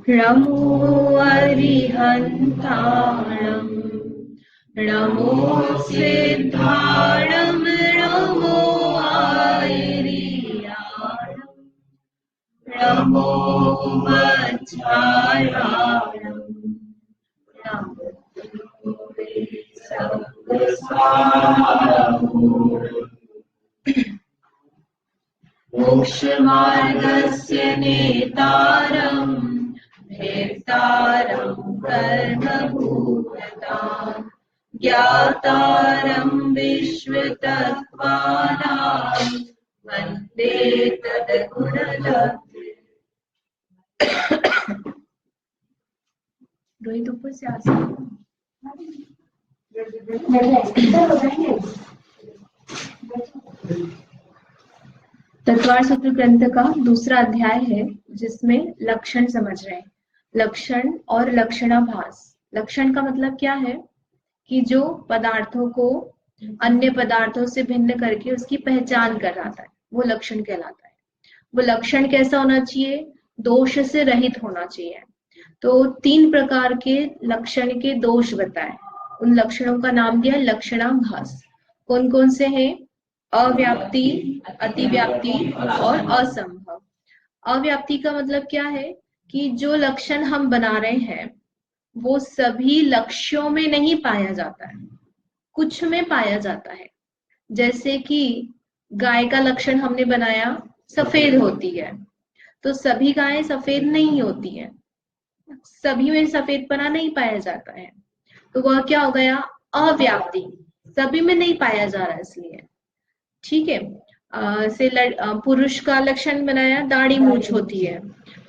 नमो अरिहन्ताणम् नमो सिद्धाणम् नमो आयर्याणम् नमो वज्रायाणम् नमो मोक्षमार्गस्य नेतारम् भेर्तारम् कर्मभूताम् ज्ञातारम् विश्वतत्त्वानाम् वन्दे तद्गुणलब्धे। रोहित ऊपर से आ तत्वार सूत्र ग्रंथ का दूसरा अध्याय है जिसमें लक्षण समझ रहे हैं। लक्षण और लक्षणाभास। लक्षण का मतलब क्या है कि जो पदार्थों को अन्य पदार्थों से भिन्न करके उसकी पहचान कराता है वो लक्षण कहलाता है। वो लक्षण कैसा होना चाहिए? दोष से रहित होना चाहिए। तो 3 प्रकार के लक्षण के दोष बताए। उन लक्षणों का नाम दिया लक्षणाभास। कौन कौन से हैं? अव्याप्ति, अतिव्याप्ति और असंभव। अव्याप्ति का मतलब क्या है कि जो लक्षण हम बना रहे हैं वो सभी लक्ष्यों में नहीं पाया जाता है, कुछ में पाया जाता है। जैसे कि गाय का लक्षण हमने बनाया, सफेद होती है, तो सभी गायें सफेद नहीं होती है, सभी में सफेदपना नहीं पाया जाता है, तो वह क्या हो गया? अव्याप्ति। सभी में नहीं पाया जा रहा है इसलिए। ठीक है। पुरुष का लक्षण बनाया, दाढ़ी मूछ होती है,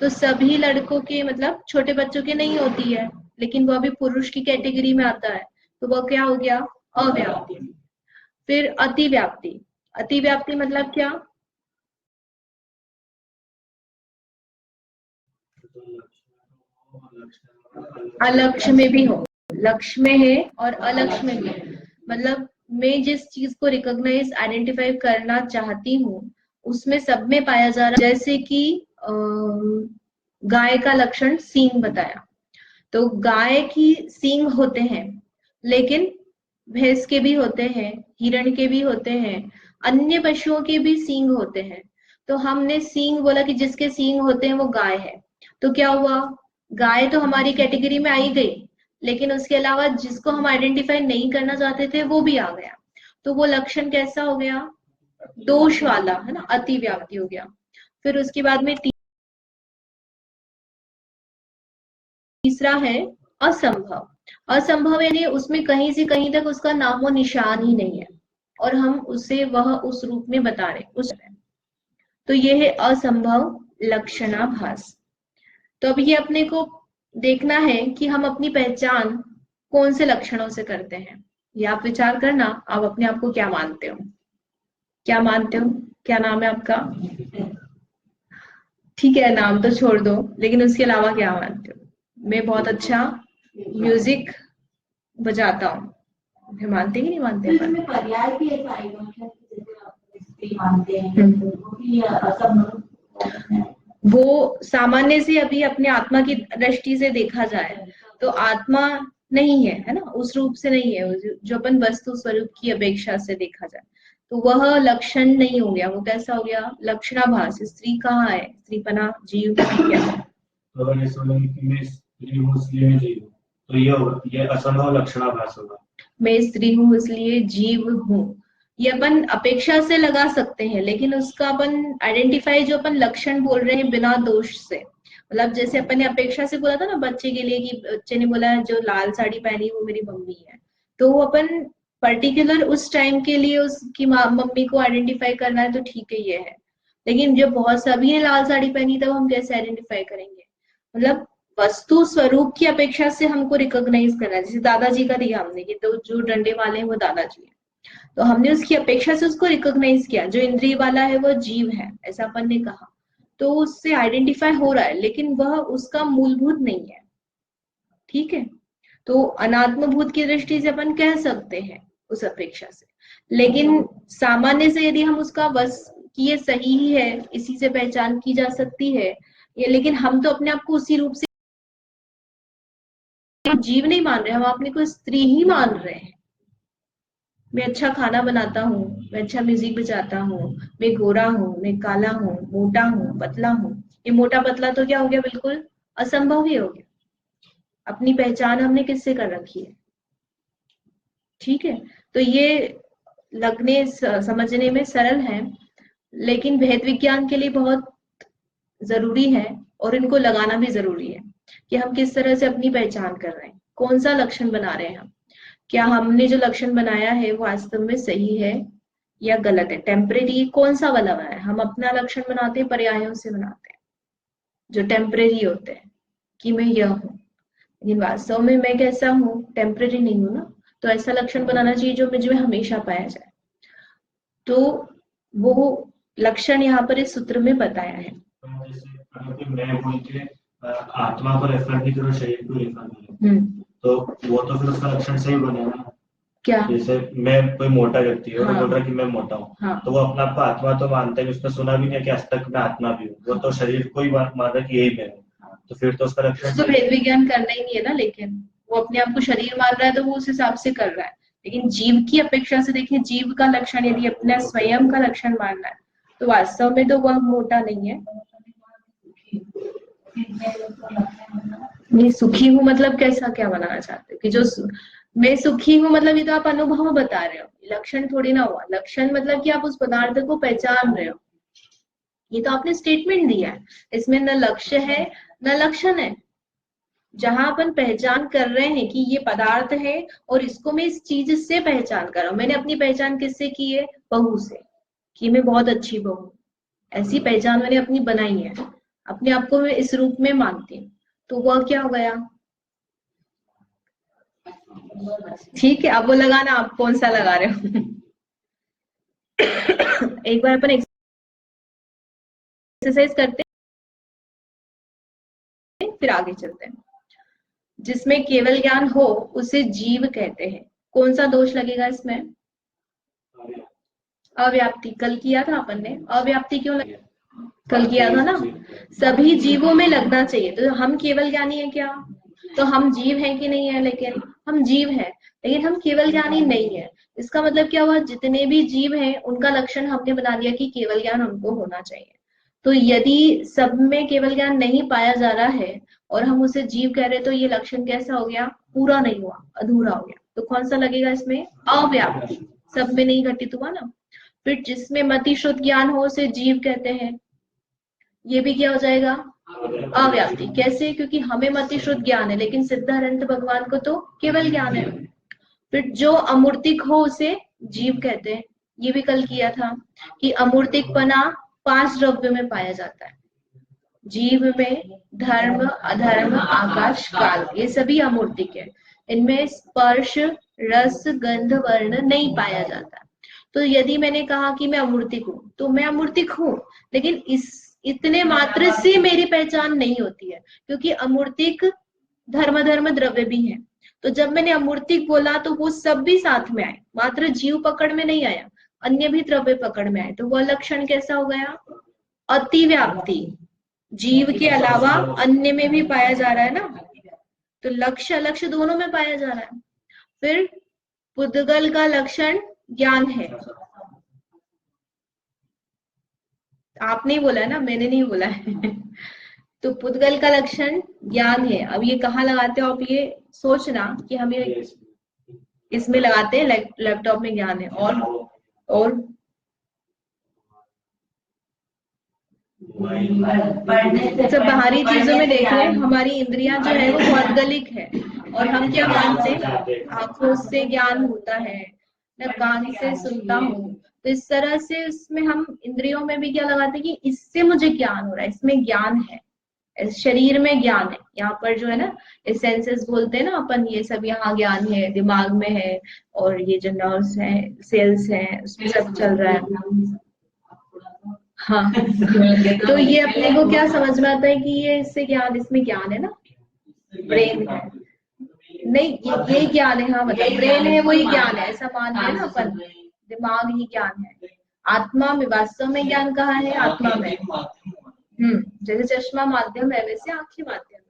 तो सभी लड़कों के मतलब छोटे बच्चों के नहीं होती है, लेकिन वह भी पुरुष की कैटेगरी में आता है, तो वह क्या हो गया? अव्याप्ति। फिर अतिव्याप्ति। अतिव्याप्ति मतलब क्या? अलक्ष्य में भी हो, लक्ष्य में है और अलक्ष्य में भी है। मतलब मैं जिस चीज को रिकॉग्नाइज आइडेंटिफाई करना चाहती हूँ उसमें सब में पाया जा रहा है। जैसे कि गाय का लक्षण सींग बताया, तो गाय की सींग होते हैं, लेकिन भैंस के भी होते हैं, हिरण के भी होते हैं, अन्य पशुओं के भी सींग होते हैं। तो हमने सींग बोला कि जिसके सींग होते हैं वो गाय है, तो क्या हुआ? गाय तो हमारी कैटेगरी में आई गई, लेकिन उसके अलावा जिसको हम आइडेंटिफाई नहीं करना चाहते थे वो भी आ गया, तो वो लक्षण कैसा हो गया? दोष वाला, है ना, अतिव्याप्ति हो गया। फिर उसके बाद में तीसरा है असंभव। असंभव यानी उसमें कहीं से कहीं तक उसका नामो निशान ही नहीं है और हम उसे वह उस रूप में बता रहे उस, तो ये है असंभव लक्षणाभास। तो अब ये अपने को देखना है कि हम अपनी पहचान कौन से लक्षणों से करते हैं। ये आप विचार करना, आप अपने आप को क्या मानते हो? क्या मानते हो? क्या नाम है आपका? ठीक है, नाम तो छोड़ दो, लेकिन उसके अलावा क्या मानते हो? मैं बहुत अच्छा म्यूजिक बजाता हूँ। मानते कि नहीं मानते? इसमें पर्याय भी ऐसा आएगा, मतलब जैसे आप स्त्री मानते हैं वो भी असंभव। वो सामान्य से अभी अपने आत्मा की दृष्टि से देखा जाए तो आत्मा नहीं है, है ना, उस रूप से नहीं है। जो अपन वस्तु स्वरूप की अपेक्षा से देखा जाए तो वह लक्षण नहीं हो गया, वो कैसा हो गया? लक्षणाभास। स्त्री कहाँ है? स्त्रीपना, जीव क्या है? तो अगर ऐसा लगे कि मैं स्त्री हूँ इसलिए मैं जीव हूँ, तो ये असंभव लक्षणाभास होगा। मैं स्त्री हूँ इसलिए जीव हूँ, ये अपन अपेक्षा से लगा सकते हैं, लेकिन उसका अपन आइडेंटिफाई जो अपन लक्षण बोल रहे हैं बिना दोष से, मतलब जैसे अपन ने अपेक्षा से बोला था ना बच्चे के लिए, कि बच्चे ने बोला जो लाल साड़ी पहनी वो मेरी मम्मी है, तो वो अपन पर्टिकुलर उस टाइम के लिए उसकी मम्मी को आइडेंटिफाई करना है तो ठीक है ये है, लेकिन जब बहुत सभी ने लाल साड़ी पहनी तब हम कैसे आइडेंटिफाई करेंगे? मतलब वस्तु स्वरूप की अपेक्षा से हमको रिकॉग्नाइज करना है। जैसे दादाजी का दिया हमने कि तो जो डंडे वाले हैं वो दादाजी है, तो हमने उसकी अपेक्षा से उसको रिकॉग्नाइज किया। जो इंद्रिय वाला है वो जीव है, ऐसा अपन ने कहा, तो उससे आइडेंटिफाई हो रहा है, लेकिन वह उसका मूलभूत नहीं है। ठीक है, तो अनात्मभूत की दृष्टि से अपन कह सकते हैं उस अपेक्षा से, लेकिन सामान्य से यदि हम उसका बस कि ये सही ही है, इसी से पहचान की जा सकती है ये, लेकिन हम तो अपने आप को उसी रूप से जीव नहीं मान रहे, हम अपने को स्त्री ही मान रहे हैं। मैं अच्छा खाना बनाता हूँ, मैं अच्छा म्यूजिक बजाता हूँ, मैं गोरा हूँ, मैं काला हूँ, मोटा हूँ, पतला हूँ। ये मोटा पतला तो क्या हो गया, बिल्कुल असंभव ही हो गया। अपनी पहचान हमने किससे कर रखी है। ठीक है, तो ये लगने समझने में सरल है, लेकिन भेद विज्ञान के लिए बहुत जरूरी है, और इनको लगाना भी जरूरी है कि हम किस तरह से अपनी पहचान कर रहे हैं, कौन सा लक्षण बना रहे हैं हम। क्या हमने जो लक्षण बनाया है वो वास्तव में सही है या गलत है, टेम्परेरी कौन सा वाला है। हम अपना लक्षण बनाते हैं पर्यायों से बनाते हैं जो टेम्परेरी होते हैं, कि मैं यह हूँ, लेकिन वास्तव में मैं कैसा हूँ, टेम्परेरी नहीं हूँ ना। तो ऐसा लक्षण बनाना चाहिए जो मुझ में हमेशा पाया जाए। तो वो लक्षण यहाँ पर इस सूत्र में बताया है। जैसे मैं बोल के आत्मा को रेफर नहीं करो, शरीर को रेफर करो, तो वो तो फिर उसका लक्षण सही बनेगा। क्या, जैसे मैं कोई मोटा व्यक्ति है और हाँ, बोल रहा कि मैं मोटा हूँ, हाँ, तो वो अपना आपको आत्मा तो मानता है, उसने सुना भी नहीं कि आज तक मैं आत्मा भी हूँ, वो तो शरीर को ही मान रहा कि यही मैं हूँ, तो फिर तो उसका लक्षण तो भेद विज्ञान करना ही नहीं है ना। लेकिन वो अपने आप को शरीर मान रहा है तो वो उस हिसाब से कर रहा है, लेकिन जीव की अपेक्षा से देखिए, जीव का लक्षण यदि अपना स्वयं का लक्षण मानना है तो वास्तव में तो वह मोटा नहीं है। नहीं, सुखी हूँ मतलब कैसा, क्या बनाना चाहते हो कि जो मैं सुखी हूँ मतलब ये तो आप अनुभव बता रहे हो, लक्षण थोड़ी ना हुआ। लक्षण मतलब कि आप उस पदार्थ को पहचान रहे हो, ये तो आपने स्टेटमेंट दिया है, इसमें न लक्ष्य है न लक्षण है। जहां अपन पहचान कर रहे हैं कि ये पदार्थ है और इसको मैं इस चीज से पहचान कर रहा हूं। मैंने अपनी पहचान किससे की है, बहू से, कि मैं बहुत अच्छी बहू, ऐसी पहचान मैंने अपनी बनाई है, अपने आप को मैं इस रूप में मानती हूँ, तो वह क्या हो गया। ठीक है, अब वो लगाना आप कौन सा लगा रहे हो। एक बार अपन एक्सरसाइज करते हैं फिर आगे चलते हैं। जिसमें केवल ज्ञान हो उसे जीव कहते हैं। कौन सा दोष लगेगा इसमें, अव्याप्ति। कल किया था अपन ने, अव्याप्ति क्यों कल किया था ना। सभी जीवों में लगना चाहिए। तो हम केवल ज्ञानी है क्या, तो हम जीव हैं कि नहीं है, लेकिन हम जीव हैं, लेकिन हम केवल ज्ञानी नहीं है। इसका मतलब क्या हुआ, जितने भी जीव हैं उनका लक्षण हमने बना दिया कि केवल ज्ञान उनको होना चाहिए। तो यदि सब में केवल ज्ञान नहीं पाया जा रहा है और हम उसे जीव कह रहे, तो ये लक्षण कैसा हो गया, पूरा नहीं हुआ, अधूरा हो गया। तो कौन सा लगेगा इसमें, अव्याप्ति। सब में नहीं घटित हुआ ना। फिर जिसमें मति शुद्ध ज्ञान हो उसे जीव कहते हैं, ये भी क्या हो जाएगा, अव्याप्ति। कैसे, क्योंकि हमें मति शुद्ध ज्ञान है, लेकिन सिद्धारंत भगवान को तो केवल ज्ञान है। फिर जो अमूर्तिक हो उसे जीव कहते हैं, ये भी कल किया था कि अमूर्तिकपना 5 द्रव्य में पाया जाता है। जीव में धर्म, अधर्म, आकाश, काल, ये सभी अमूर्तिक है। इनमें स्पर्श, रस, गंध, वर्ण नहीं पाया जाता। तो यदि मैंने कहा कि मैं अमूर्तिक हूँ, तो मैं अमूर्तिक हूँ, लेकिन इतने मात्र से मेरी पहचान नहीं होती है, क्योंकि अमूर्तिक धर्म, धर्म, द्रव्य भी है। तो जब मैंने अमूर्तिक बोला तो वो सब भी साथ में आए, मात्र जीव पकड़ में नहीं आया, अन्य भी द्रव्य पकड़ में आए। तो वह लक्षण कैसा हो गया, अतिव्याप्ति। जीव के अलावा अन्य में भी पाया जा रहा है ना, तो लक्ष्य अलक्ष्य दोनों में पाया जा रहा है। फिर पुद्गल का लक्षण ज्ञान है। आपने बोला है ना, मैंने नहीं बोला है। तो पुद्गल का लक्षण ज्ञान है। अब ये कहाँ लगाते हो आप, ये सोचना कि हम ये इसमें लगाते हैं, लैपटॉप में ज्ञान है। और सब बाहरी चीजों में देख रहे हैं, हमारी इंद्रियां जो है वो भौगोलिक है, और हम क्या मानते हैं, आंखों से ज्ञान होता है, न कान से सुनता हूँ। तो इस तरह से इसमें हम इंद्रियों में भी क्या लगाते हैं कि इससे मुझे ज्ञान हो रहा है, इसमें ज्ञान है, इस शरीर में ज्ञान है। यहाँ पर जो है ना, सेंसेस बोलते हैं ना अपन, ये सब यहाँ ज्ञान है, दिमाग में है, और ये जो नर्व्स हैं, सेल्स हैं, उसमें सब चल रहा है। हाँ, तो ये अपने को क्या समझ में आता है कि ये इससे ज्ञान, इसमें ज्ञान है ना, ब्रेन है। नहीं, ये ज्ञान है, हाँ, मतलब ब्रेन है वही ज्ञान है, ऐसा मान रहे हैं ना अपन, दिमाग ही ज्ञान है। आत्मा में, वास्तव में ज्ञान कहाँ है, आत्मा में। जैसे चश्मा माध्यम है वैसे आंखें माध्यम है।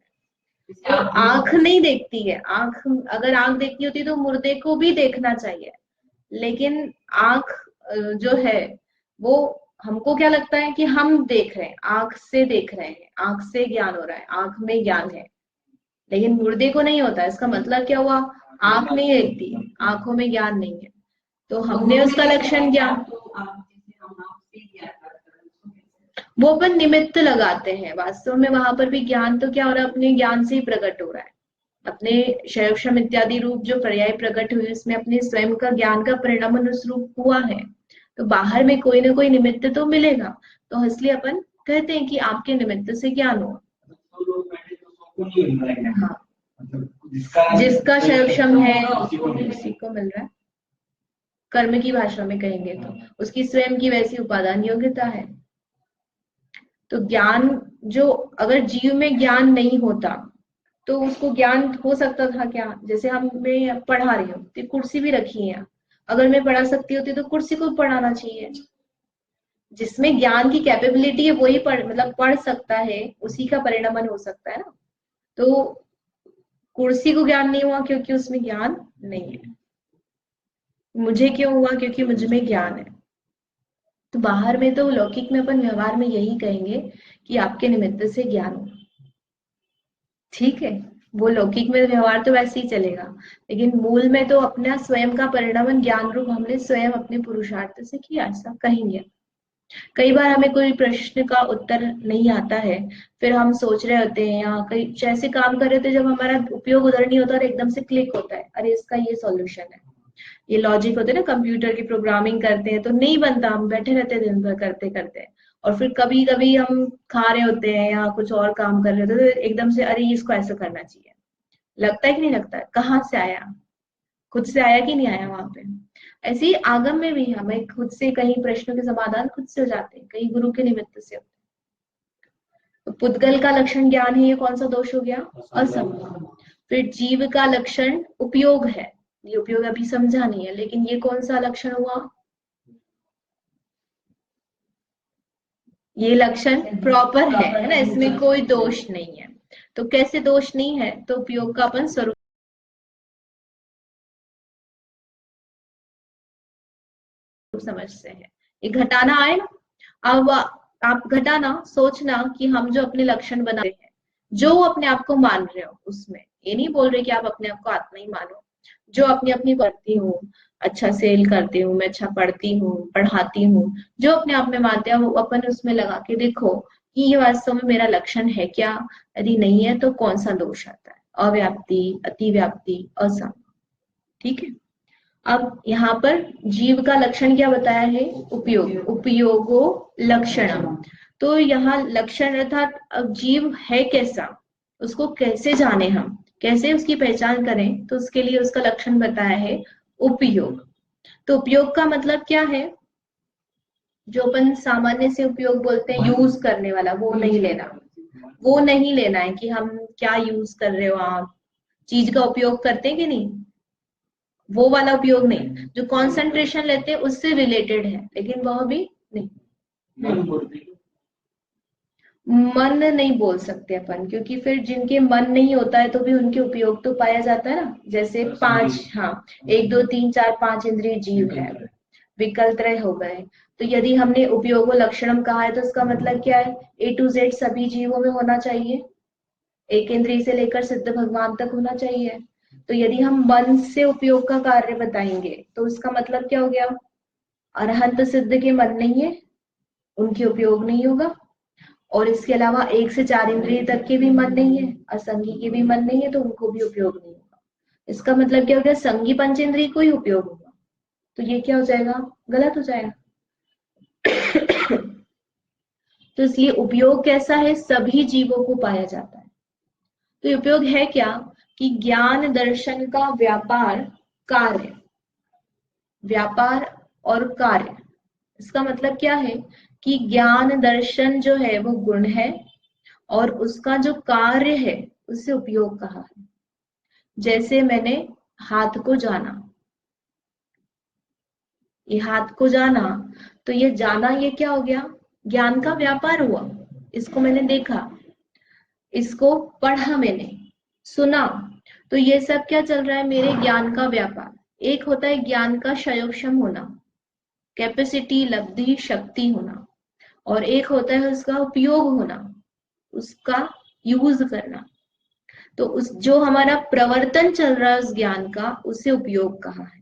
तो आंख नहीं देखती है। आंख, अगर आंख देखती होती तो मुर्दे को भी देखना चाहिए, लेकिन आंख जो है वो, हमको क्या लगता है कि हम देख रहे हैं, आंख से देख रहे हैं, आंख से ज्ञान हो रहा है, आंख में ज्ञान है, लेकिन मुर्दे को नहीं होता। इसका मतलब क्या हुआ, आंख नहीं देखती, आंखों में ज्ञान नहीं है, तो हमने उसका लक्षण ज्ञान, वो अपन निमित्त लगाते हैं। वास्तव में वहां पर भी ज्ञान तो क्या हो रहा है, अपने ज्ञान से ही प्रकट हो रहा है। अपने शैवक्षम इत्यादि रूप जो पर्याय प्रकट हुए, उसमें अपने स्वयं का ज्ञान का परिणाम अनुरूप हुआ है, तो बाहर में कोई ना कोई निमित्त तो मिलेगा। तो इसलिए अपन कहते हैं कि आपके निमित्त से ज्ञान हुआ। हाँ, जिसका शैवक्षम है उसी को मिल रहा है। कर्म की भाषा में कहेंगे तो उसकी स्वयं की वैसी उपादान योग्यता है। तो ज्ञान जो, अगर जीव में ज्ञान नहीं होता तो उसको ज्ञान हो सकता था क्या? जैसे हम, मैं पढ़ा रही हूँ तो कुर्सी भी रखी है, अगर मैं पढ़ा सकती होती तो कुर्सी को पढ़ाना चाहिए। जिसमें ज्ञान की कैपेबिलिटी है वही मतलब पढ़ सकता है, उसी का परिणमन हो सकता है ना। तो कुर्सी को ज्ञान नहीं हुआ क्योंकि उसमें ज्ञान नहीं है। मुझे क्यों हुआ? क्योंकि मुझ में ज्ञान है। तो बाहर में तो, लौकिक में अपन व्यवहार में यही कहेंगे कि आपके निमित्त से ज्ञान हो, ठीक है। वो लौकिक में व्यवहार तो वैसे ही चलेगा, लेकिन मूल में तो अपना स्वयं का परिणमन ज्ञान रूप हमने स्वयं अपने पुरुषार्थ से किया, ऐसा कहेंगे। कई बार हमें कोई प्रश्न का उत्तर नहीं आता है, फिर हम सोच रहे होते हैं या कई ऐसे काम कर रहे होते जब हमारा उपयोग उधर नहीं होता और एकदम से क्लिक होता है, अरे इसका ये सॉल्यूशन है। ये लॉजिक होते हैं ना, कंप्यूटर की प्रोग्रामिंग करते हैं तो नहीं बनता, हम बैठे रहते हैं दिन भर करते करते, और फिर कभी कभी हम खा रहे होते हैं या कुछ और काम कर रहे होते हैं तो एकदम से अरे इसको ऐसा करना चाहिए। लगता है कि नहीं लगता है? कहाँ से आया? खुद से आया कि नहीं आया वहां पे? ऐसे ही आगम में भी हमें खुद से कई प्रश्नों के समाधान खुद से हो जाते हैं, कई गुरु के निमित्त से होते हैं। तो पुद्गल का लक्षण ज्ञान है, ये कौन सा दोष हो गया? असंभव। फिर जीव का लक्षण उपयोग है, ये उपयोग अभी समझा नहीं है, लेकिन ये कौन सा लक्षण हुआ? ये लक्षण प्रॉपर है ना, इसमें कोई दोष नहीं है। तो कैसे दोष नहीं है? तो उपयोग का अपन स्वरूप समझते हैं। ये घटाना आए ना, अब आप घटाना सोचना कि हम जो अपने लक्षण बना रहे हैं, जो अपने आप को मान रहे हो, उसमें ये नहीं बोल रहे कि आप अपने आप को आत्मा ही मानो, जो अपनी अपनी करती हूँ, अच्छा सेल करती हूँ, मैं अच्छा पढ़ती हूँ, पढ़ाती हूँ, जो अपने आप में मानते हैं वो अपन उसमें लगा के देखो कि ये वास्तव में मेरा लक्षण है क्या। यदि नहीं है तो कौन सा दोष आता है? अव्याप्ति, अतिव्याप्ति, असम, ठीक है। अब यहाँ पर जीव का लक्षण क्या बताया है? उपयोग, उपयोगो लक्षण। तो यहाँ लक्षण अर्थात अब जीव है कैसा, उसको कैसे जाने, हम कैसे उसकी पहचान करें, तो उसके लिए उसका लक्षण बताया है उपयोग। तो उपयोग का मतलब क्या है? जो अपन सामान्य से उपयोग बोलते हैं, यूज करने वाला, वो नहीं लेना। वो नहीं लेना है कि हम क्या यूज कर रहे हो, आप चीज का उपयोग करते हैं कि नहीं, वो वाला उपयोग नहीं। जो कंसंट्रेशन लेते हैं उससे रिलेटेड है, लेकिन वह भी नहीं। मन नहीं बोल सकते अपन, क्योंकि फिर जिनके मन नहीं होता है तो भी उनके उपयोग तो पाया जाता है ना। जैसे 5, हाँ, 1 2 3 4 5 इंद्रिय जीव है, विकल्पत्रय हो गए। तो यदि हमने उपयोग लक्षणम कहा है तो इसका मतलब क्या है? A to Z सभी जीवों में होना चाहिए, एक इंद्रिय से लेकर सिद्ध भगवान तक होना चाहिए। तो यदि हम मन से उपयोग का कार्य बताएंगे तो उसका मतलब क्या हो गया? अरहंत सिद्ध के मन नहीं है, उनके उपयोग नहीं होगा। और इसके अलावा 1 से 4 इंद्रिय तक के भी मन नहीं है, असंगी के भी मन नहीं है, तो उनको भी उपयोग नहीं होगा। इसका मतलब क्या हो गया? संगी पंचेंद्रिय को ही उपयोग होगा। तो ये क्या हो जाएगा? गलत हो जाएगा। तो इसलिए उपयोग कैसा है? सभी जीवों को पाया जाता है। तो उपयोग है क्या? कि ज्ञान दर्शन का व्यापार, कार्य, व्यापार और कार्य। इसका मतलब क्या है? कि ज्ञान दर्शन जो है वो गुण है, और उसका जो कार्य है उसे उपयोग कहा है। जैसे मैंने हाथ को जाना, ये हाथ को जाना, तो ये जाना, ये क्या हो गया? ज्ञान का व्यापार हुआ। इसको मैंने देखा, इसको पढ़ा मैंने, सुना, तो ये सब क्या चल रहा है, मेरे ज्ञान का व्यापार। एक होता है ज्ञान का क्षयोक्षम होना, कैपेसिटी, लब्धि, शक्ति होना, और एक होता है उसका उपयोग होना, उसका यूज करना। तो उस जो हमारा प्रवर्तन चल रहा है उस ज्ञान का, उसे उपयोग कहा है।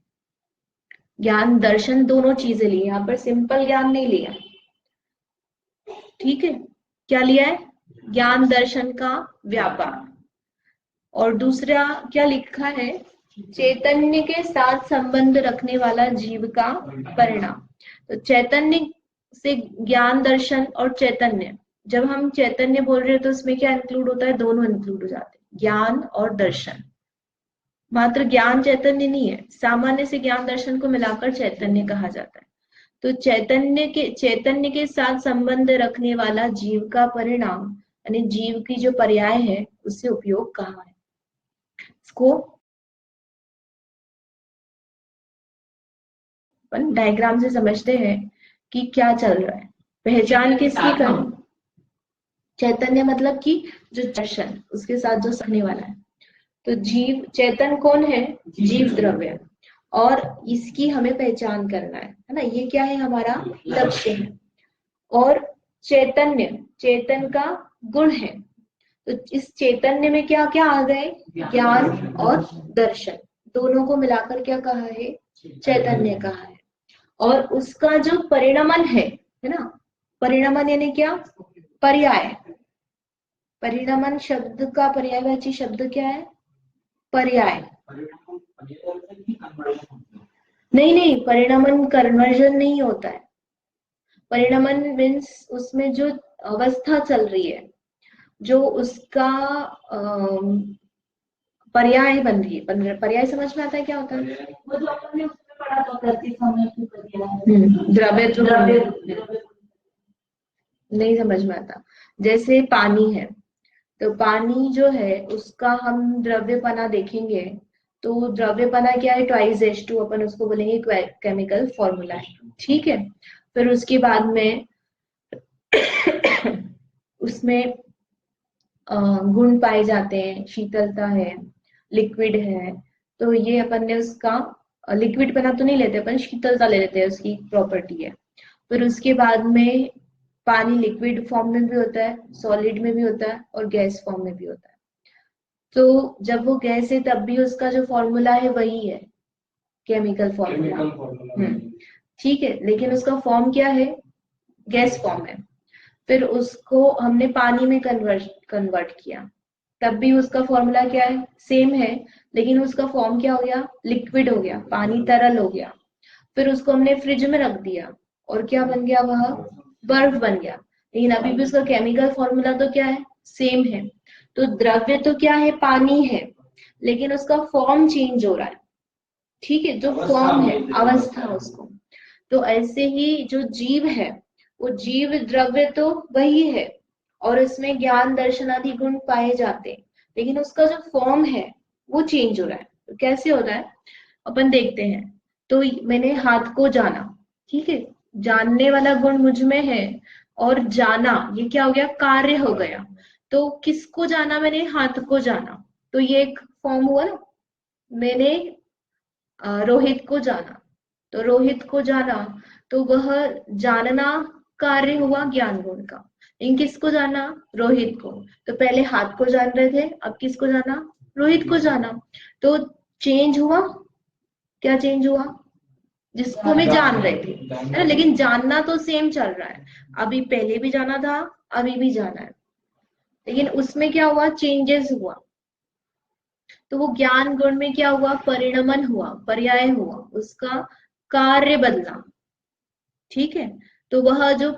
ज्ञान दर्शन दोनों चीजें ली, यहाँ पर सिंपल ज्ञान नहीं लिया, ठीक है। क्या लिया है, ज्ञान दर्शन का व्यापार। और दूसरा क्या लिखा है, चैतन्य के साथ संबंध रखने वाला जीव का परिणाम। तो चैतन्य से ज्ञान दर्शन और चैतन्य, जब हम चैतन्य बोल रहे हैं तो उसमें क्या इंक्लूड होता है, दोनों इंक्लूड हो जाते हैं, ज्ञान और दर्शन। मात्र ज्ञान चैतन्य नहीं है, सामान्य से ज्ञान दर्शन को मिलाकर चैतन्य कहा जाता है। तो चैतन्य के साथ संबंध रखने वाला जीव का परिणाम, यानी जीव की जो पर्याय है, उससे उपयोग कहा है। इसको अपन डायग्राम से समझते हैं कि क्या चल रहा है। पहचान किसकी करनी, चैतन्य मतलब कि जो दर्शन, उसके साथ जो सकने वाला है। तो जीव, चेतन कौन है, जीव द्रव्य, और इसकी हमें पहचान करना है ना, ये क्या है, हमारा लक्ष्य है। और चैतन्य, चेतन का गुण है। तो इस चैतन्य में क्या क्या आ गए, ज्ञान और दर्शन, दोनों को मिलाकर क्या कहा है, चैतन्य कहा है। और उसका जो परिणमन है ना, परिणमन यानी क्या, पर्याय। परिणमन शब्द का पर्यायवाची शब्द क्या है, पर्याय। नहीं, परिणमन कन्वर्जन नहीं होता है। परिणमन मीन्स उसमें जो अवस्था चल रही है, जो उसका पर्याय बन रही है। पर्याय समझ में आता है क्या होता है, वो जो अपने उसमें पढ़ा था प्रति समय की पर्याय, द्रव्य नहीं समझ में आता। जैसे पानी है, तो पानी जो है उसका हम द्रव्यपना देखेंगे, तो द्रव्यपना क्या है, H2, अपन उसको बोलेंगे केमिकल फॉर्मूला है, ठीक है। फिर उसके बाद में उसमें गुण पाए जाते हैं, शीतलता है, लिक्विड है। तो ये अपन ने उसका लिक्विड बना तो नहीं लेते अपन, शीतलता ले लेते हैं, उसकी प्रॉपर्टी है। फिर उसके बाद में पानी लिक्विड फॉर्म में भी होता है, सॉलिड में भी होता है, और गैस फॉर्म में भी होता है। तो जब वो गैस है तब भी उसका जो फॉर्मूला है वही है, केमिकल फॉर्मूला, ठीक है। लेकिन उसका फॉर्म क्या है, गैस फॉर्म है। फिर उसको हमने पानी में कन्वर्ट किया, तब भी उसका फॉर्मूला क्या है, सेम है, लेकिन उसका फॉर्म क्या हो गया, लिक्विड हो गया, पानी तरल हो गया। फिर उसको हमने फ्रिज में रख दिया, और क्या बन गया, वह बर्फ बन गया। लेकिन अभी भी उसका केमिकल फॉर्मूला तो क्या है, सेम है। तो द्रव्य तो क्या है, पानी है, लेकिन उसका फॉर्म चेंज हो रहा है, ठीक है, जो फॉर्म है, अवस्था उसको। तो ऐसे ही जो जीव है, वो जीव द्रव्य तो वही है, और इसमें ज्ञान दर्शन आदि गुण पाए जाते हैं, लेकिन उसका जो फॉर्म है वो चेंज हो रहा है। तो कैसे हो रहा है, अपन देखते हैं। तो मैंने हाथ को जाना, ठीक है, जानने वाला गुण मुझ में है, और जाना, ये क्या हो गया, कार्य हो गया। तो किसको जाना, मैंने हाथ को जाना, तो ये एक फॉर्म हुआ ना। मैंने रोहित को जाना, तो रोहित को जाना, तो वह जानना कार्य हुआ ज्ञान गुण का। इन किसको जाना, रोहित को। तो पहले हाथ को जान रहे थे, अब किसको जाना, रोहित को जाना। तो चेंज हुआ, क्या चेंज हुआ, जिसको मैं जान रहे थे, है ना, लेकिन जानना तो सेम चल रहा है। अभी पहले भी जाना था, अभी भी जाना है, लेकिन उसमें क्या हुआ, चेंजेस हुआ। तो वो ज्ञान गुण में क्या हुआ, परिणमन हुआ, पर्याय हुआ, उसका कार्य बदला, ठीक है। तो वह जो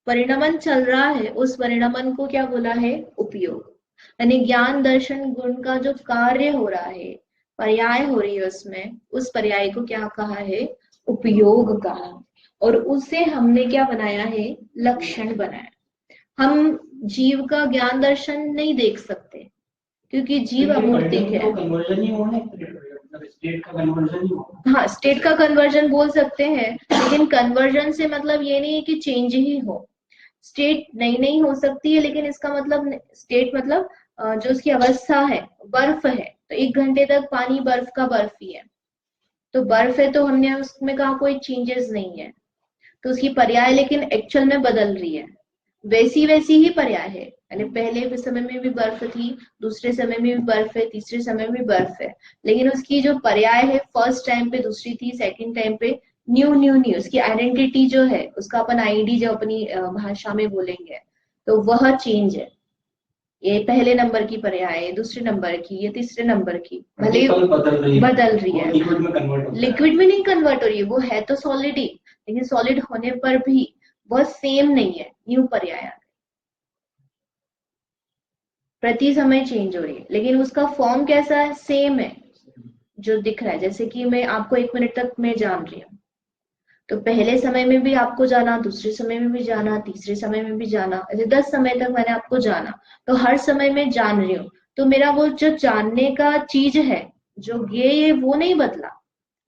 परिणमन चल रहा है, उस परिणमन को क्या बोला है, उपयोग। यानी ज्ञान दर्शन गुण का जो कार्य हो रहा है, पर्याय हो रही है उसमें, उस पर्याय को क्या कहा है, उपयोग कहा। और उसे हमने क्या बनाया है, लक्षण बनाया। हम जीव का ज्ञान दर्शन नहीं देख सकते, क्योंकि जीव अमूर्तिक है। हाँ, स्टेट का कन्वर्जन बोल सकते हैं, लेकिन कन्वर्जन से मतलब ये नहीं है कि चेंज ही हो। स्टेट नहीं हो सकती है, लेकिन इसका मतलब, स्टेट मतलब जो उसकी अवस्था है बर्फ है, तो 1 घंटे तक पानी बर्फ का बर्फ ही है, तो बर्फ है, तो हमने उसमें कहा कोई चेंजेस नहीं है, तो उसकी पर्याय लेकिन एक्चुअल में बदल रही है, वैसी वैसी ही पर्याय है, यानी पहले समय में भी बर्फ थी, दूसरे समय में भी बर्फ है, तीसरे समय में भी बर्फ है, लेकिन उसकी जो पर्याय है फर्स्ट टाइम पे दूसरी थी, सेकंड टाइम पे न्यू न्यू न्यू, उसकी आइडेंटिटी जो है, उसका अपन आईडी जो अपनी भाषा में बोलेंगे, तो वह चेंज है। ये पहले नंबर की पर्याय है, दूसरे नंबर की, ये तीसरे नंबर की, भले ही बदल रही है, लिक्विड में नहीं कन्वर्ट हो रही है, वो है तो सॉलिड ही, लेकिन सॉलिड होने पर भी वह सेम नहीं है, न्यू पर्याय आ गई, प्रति समय चेंज हो रही है, लेकिन उसका फॉर्म कैसा है, सेम है जो दिख रहा है। जैसे कि मैं आपको 1 मिनट तक मैं जान रही हूँ, तो पहले समय में भी आपको जाना, दूसरे समय में भी जाना, तीसरे समय में भी जाना, ऐसे 10 समय तक मैंने आपको जाना, तो हर समय में जान रही हूँ, तो मेरा वो जो जानने का चीज है, जो ये वो नहीं बदला,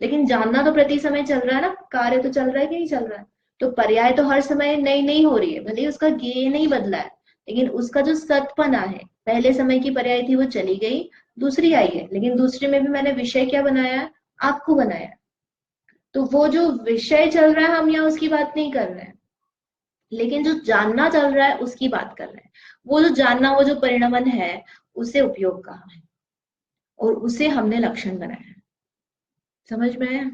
लेकिन जानना तो प्रति समय चल रहा है ना, कार्य तो चल रहा है कि नहीं चल रहा है, तो पर्याय तो हर समय नई नई हो रही है, भले ही उसका ज्ञेय नहीं बदला है, लेकिन उसका जो सतपना है, पहले समय की पर्याय थी वो चली गई, दूसरी आई है, लेकिन दूसरे में भी मैंने विषय क्या बनाया है, आपको बनाया है, तो वो जो विषय चल रहा है हम यहाँ उसकी बात नहीं कर रहे हैं, लेकिन जो जानना चल रहा है उसकी बात कर रहे हैं, वो जो जानना, वो जो परिणमन है, उसे उपयोग कहा है और उसे हमने लक्षण बनाया है। समझ में आया?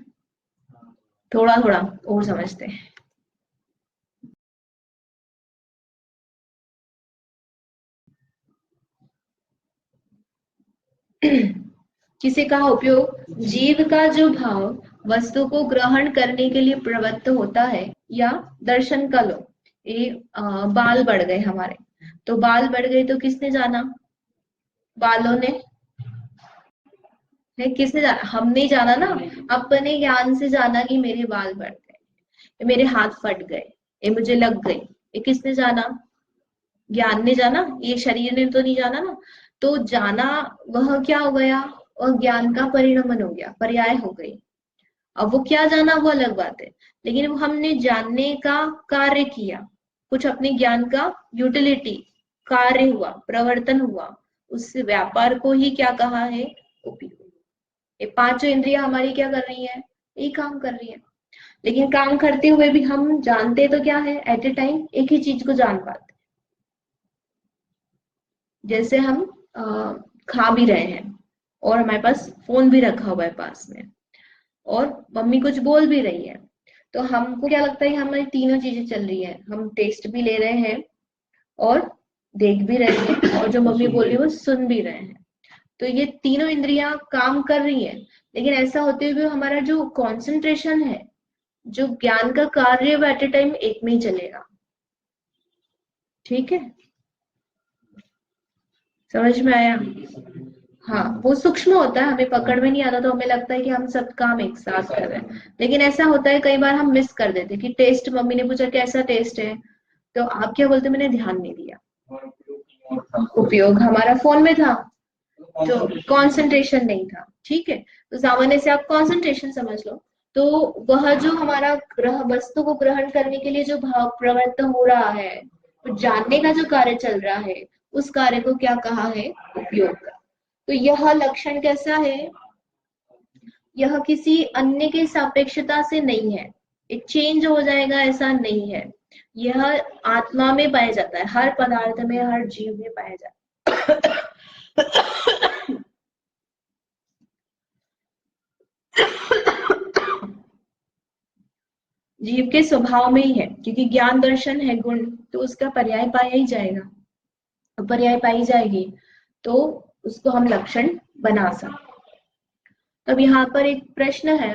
थोड़ा थोड़ा और समझते हैं। किसे कहा उपयोग, जीव का जो भाव वस्तु को ग्रहण करने के लिए प्रवृत्त होता है, या दर्शन का लो, ये बाल बढ़ गए हमारे, तो बाल बढ़ गए तो किसने जाना, बालों ने, है किसने जाना, हमने जाना ना, अपने ज्ञान से जाना कि मेरे बाल बढ़ गए, मेरे हाथ फट गए, ये मुझे लग गई, ये किसने जाना, ज्ञान ने जाना, ये शरीर ने तो नहीं जाना ना, तो जाना वह क्या हो गया, और ज्ञान का परिणमन हो गया, पर्याय हो गई। अब वो क्या जाना वो अलग बात है, लेकिन वो हमने जानने का कार्य किया, कुछ अपने ज्ञान का यूटिलिटी कार्य हुआ, प्रवर्तन हुआ, उस व्यापार को ही क्या कहा है, उपयोग। ये पांचों इंद्रियां हमारी क्या कर रही है, यही काम कर रही है, लेकिन काम करते हुए भी हम जानते तो क्या है, एट ए टाइम एक ही चीज को जान पाते, जैसे हम खा भी रहे हैं और हमारे पास फोन भी रखा हुआ है पास में, और मम्मी कुछ बोल भी रही है, तो हमको क्या लगता है कि हमारी तीनों चीजें चल रही है, हम टेस्ट भी ले रहे हैं और देख भी रहे हैं, और जो मम्मी बोल रही है वो सुन भी रहे हैं, तो ये तीनों इंद्रियां काम कर रही हैं, लेकिन ऐसा होते हुए हमारा जो कंसंट्रेशन है, जो ज्ञान का कार्य वो एट ए टाइम एक में ही चलेगा। ठीक है, समझ में आया? हाँ, वो सूक्ष्म होता है, हमें पकड़ में नहीं आता, तो हमें लगता है कि हम सब काम एक साथ कर रहे हैं, लेकिन ऐसा होता है कई बार हम मिस कर देते हैं कि टेस्ट, मम्मी ने पूछा कैसा टेस्ट है, तो आप क्या बोलते, मैंने ध्यान नहीं दिया, उपयोग हमारा फोन में था, तो कंसंट्रेशन नहीं था। ठीक है, तो सामान्य से आप कंसंट्रेशन समझ लो, तो वह जो हमारा ग्रह वस्तु को ग्रहण करने के लिए जो भाव प्रवृत्त हो रहा है, तो जानने का जो कार्य चल रहा है, उस कार्य को क्या कहा है, उपयोग का। तो यह लक्षण कैसा है, यह किसी अन्य के सापेक्षता से नहीं है, ये चेंज हो जाएगा ऐसा नहीं है, यह आत्मा में पाया जाता है, हर पदार्थ में, हर जीव में पाया जाता है। जीव के स्वभाव में ही है, क्योंकि ज्ञान दर्शन है गुण, तो उसका पर्याय पाया ही जाएगा, तो पर्याय पाई जाएगी, तो उसको हम लक्षण बना सकते। तब यहाँ पर एक प्रश्न है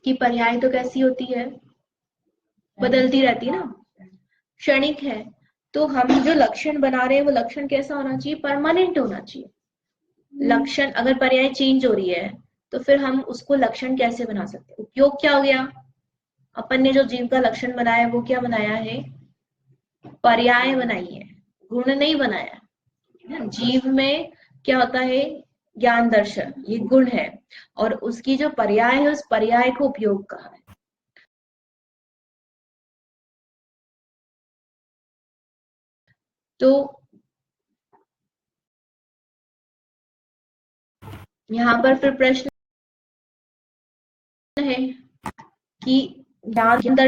कि पर्याय तो कैसी होती है, बदलती रहती है ना, क्षणिक है, तो हम जो लक्षण बना रहे हैं वो लक्षण कैसा होना चाहिए, परमानेंट होना चाहिए। लक्षण अगर पर्याय चेंज हो रही है, तो फिर हम उसको लक्षण कैसे बना सकते हैं, उपयोग क्या हो गया, अपन ने जो जीव का लक्षण बनाया है वो क्या बनाया है, पर्याय बनाई है, गुण नहीं बनाया है। जीव में क्या होता है, ज्ञान दर्शन, ये गुण है, और उसकी जो पर्याय है, उस पर्याय को उपयोग कहा है। तो यहाँ पर फिर प्रश्न है कि ज्ञान के अंदर